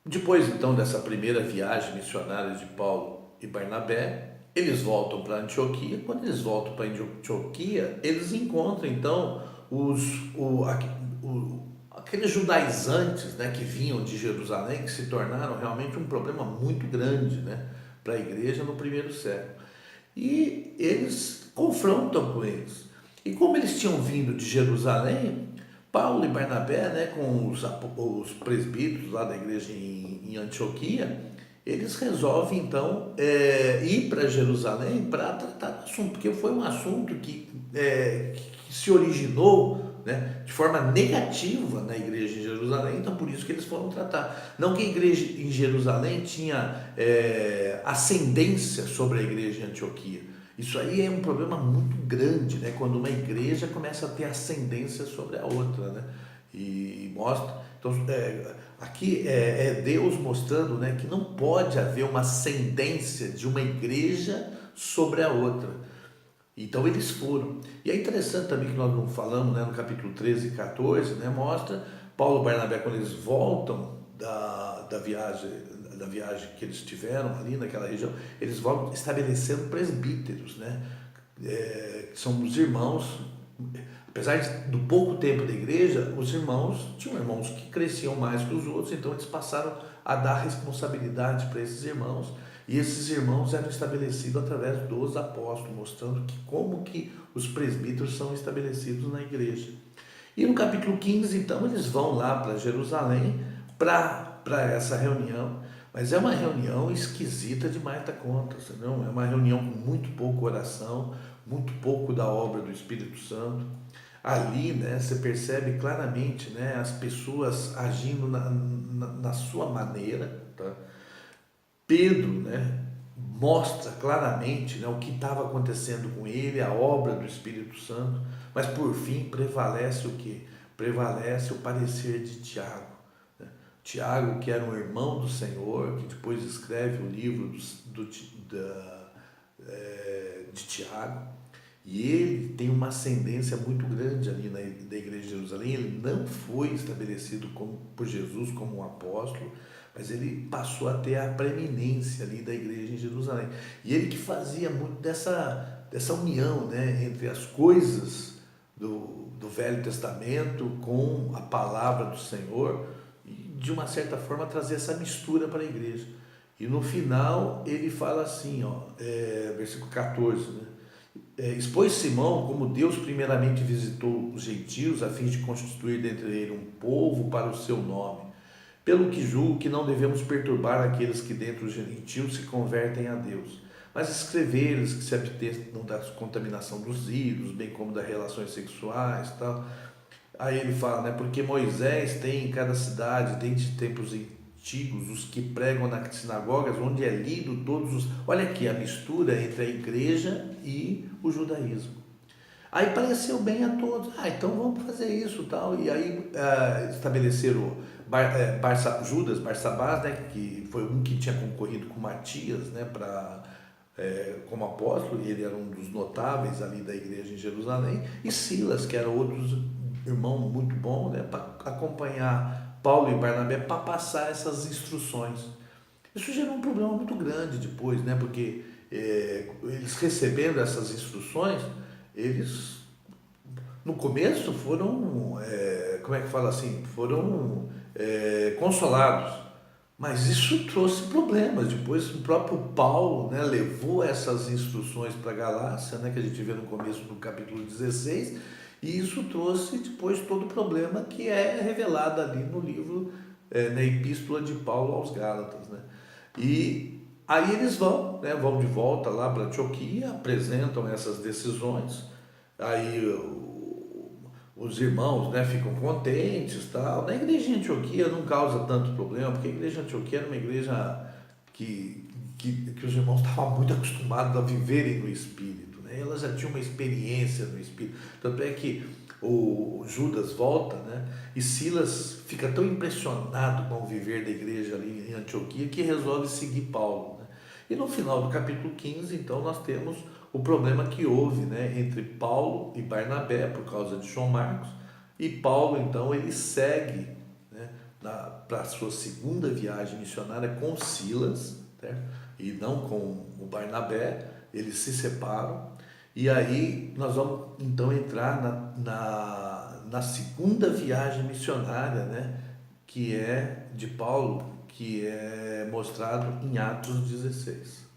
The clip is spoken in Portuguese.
Depois, então, dessa primeira viagem missionária de Paulo e Barnabé, eles voltam para Antioquia. Quando eles voltam para Antioquia, eles encontram, então, os, o, aqueles judaizantes, né, que vinham de Jerusalém, que se tornaram realmente um problema muito grande, né, para a igreja no primeiro século. E eles confrontam com eles. E como eles tinham vindo de Jerusalém, Paulo e Barnabé, né, com os presbíteros lá da igreja em Antioquia, eles resolvem então ir para Jerusalém para tratar do assunto, porque foi um assunto que se originou, né, de forma negativa na igreja em Jerusalém, então por isso que eles foram tratar. Não que a igreja em Jerusalém tinha ascendência sobre a igreja em Antioquia. Isso aí é um problema muito grande, né? Quando uma igreja começa a ter ascendência sobre a outra, né? E mostra. Então, aqui é Deus mostrando, né, que não pode haver uma ascendência de uma igreja sobre a outra. Então eles foram. E é interessante também que nós não falamos, né, no capítulo 13 e 14, né, mostra Paulo e Barnabé quando eles voltam da viagem que eles tiveram ali naquela região, eles vão estabelecendo presbíteros, né, que são os irmãos. Apesar do pouco tempo da igreja, os irmãos tinham irmãos que cresciam mais que os outros, então eles passaram a dar responsabilidade para esses irmãos, e esses irmãos eram estabelecidos através dos apóstolos, mostrando como que os presbíteros são estabelecidos na igreja. E no capítulo 15, então, eles vão lá para Jerusalém para essa reunião, mas é uma reunião esquisita demais da conta, não? É uma reunião com muito pouco oração, muito pouco da obra do Espírito Santo. Ali, né, você percebe claramente, né, as pessoas agindo na sua maneira, tá? Pedro, né, mostra claramente, né, o que estava acontecendo com ele, a obra do Espírito Santo, mas por fim prevalece o que? Prevalece o parecer de Tiago. Né? Tiago, que era um irmão do Senhor, que depois escreve o livro de Tiago, e ele tem uma ascendência muito grande ali da igreja de Jerusalém. Ele não foi estabelecido por Jesus como um apóstolo, mas ele passou a ter a preeminência ali da igreja em Jerusalém. E ele que fazia muito dessa união, né, entre as coisas do Velho Testamento com a palavra do Senhor, e de uma certa forma trazer essa mistura para a igreja. E no final ele fala assim, ó, versículo 14, né? Expôs Simão como Deus primeiramente visitou os gentios a fim de constituir dentre eles um povo para o seu nome, pelo que julgo que não devemos perturbar aqueles que dentre os gentios se convertem a Deus, mas escrever-lhes que se abstenham da contaminação dos ídolos, bem como das relações sexuais, tal. Aí ele fala, né, porque Moisés tem em cada cidade, desde tempos antigos, os que pregam nas sinagogas, onde é lido todos os... Olha aqui, a mistura entre a igreja e o judaísmo. Aí pareceu bem a todos, então vamos fazer isso, tal. E aí estabeleceram Judas Barsabás, né, que foi um que tinha concorrido com Matias, né, como apóstolo, e ele era um dos notáveis ali da igreja em Jerusalém, e Silas, que era outro irmão muito bom, né, para acompanhar Paulo e Barnabé para passar essas instruções. Isso gerou um problema muito grande depois, né, porque eles recebendo essas instruções, eles no começo foram, como é que fala assim, foram consolados, mas isso trouxe problemas. Depois o próprio Paulo, né, levou essas instruções para a Galácia, né, que a gente vê no começo do capítulo 16, e isso trouxe depois todo o problema que é revelado ali no livro, na epístola de Paulo aos Gálatas, né? E aí eles vão, né, vão de volta lá para Antioquia, apresentam essas decisões, aí os irmãos, né, ficam contentes, tal. Na igreja de Antioquia não causa tanto problema, porque a igreja de Antioquia era uma igreja que os irmãos estavam muito acostumados a viverem no Espírito, né? Elas já tinham uma experiência no Espírito. Tanto é que o Judas volta, né? E Silas fica tão impressionado com o viver da igreja ali em Antioquia que resolve seguir Paulo, né? E no final do capítulo 15, então, nós temos o problema que houve, né, entre Paulo e Barnabé por causa de João Marcos, e Paulo, então, ele segue, né, para a sua segunda viagem missionária com Silas, né? E não com o Barnabé. Eles se separam, e aí nós vamos então entrar na segunda viagem missionária, né? Que é de Paulo, que é mostrado em Atos 16.